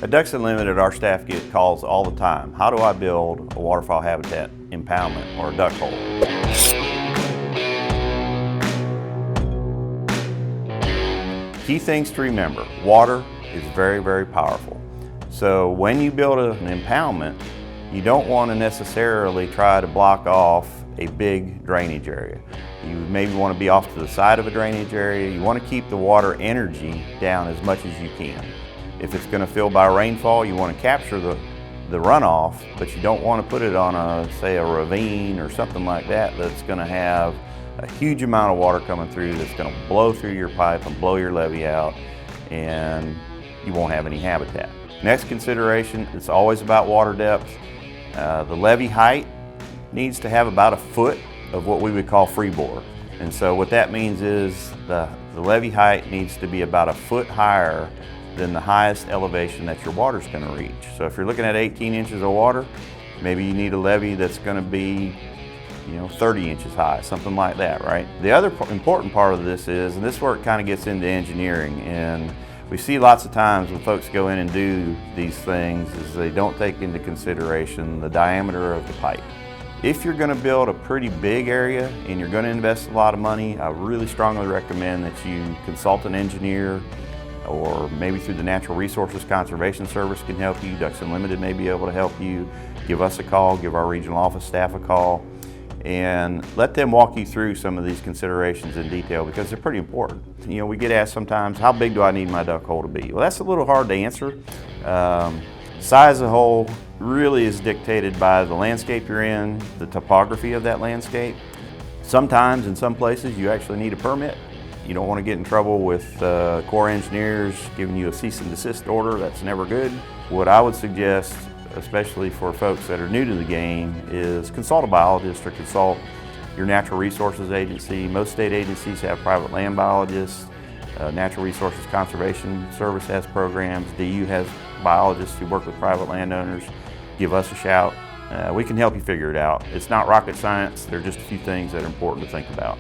At Ducks Unlimited, our staff get calls all the time. How do I build a waterfowl habitat impoundment or a duck hole? Key things to remember: water is very, very powerful. So when you build an impoundment, you don't want to necessarily try to block off a big drainage area. You maybe want to be off to the side of a drainage area. You want to keep the water energy down as much as you can. If it's going to fill by rainfall, you want to capture the runoff, but you don't want to put it on say a ravine or something like that that's going to have a huge amount of water coming through that's going to blow through your pipe and blow your levee out, and you won't have any habitat. Next consideration, it's always about water depth. The levee height needs to have about a foot of what we would call freeboard. And so what that means is the levee height needs to be about a foot higher than the highest elevation that your water's going to reach. So if you're looking at 18 inches of water, maybe you need a levee that's going to be 30 inches high, something like that, right? The other important part of this is, and this is where it kind of gets into engineering, and we see lots of times when folks go in and do these things is they don't take into consideration the diameter of the pipe. If you're going to build a pretty big area and you're going to invest a lot of money, I really strongly recommend that you consult an engineer, or maybe through the Natural Resources Conservation Service can help you. Ducks Unlimited may be able to help you. Give us a call, give our regional office staff a call, and let them walk you through some of these considerations in detail, because they're pretty important. We get asked sometimes, how big do I need my duck hole to be? Well, that's a little hard to answer. Size of the hole really is dictated by the landscape you're in, the topography of that landscape. Sometimes, in some places, you actually need a permit. You don't want to get in trouble with Corps engineers giving you a cease and desist order. That's never good. What I would suggest, especially for folks that are new to the game, is consult a biologist or consult your natural resources agency. Most state agencies have private land biologists. Natural Resources Conservation Service has programs. DU has biologists who work with private landowners. Give us a shout. We can help you figure it out. It's not rocket science. There are just a few things that are important to think about.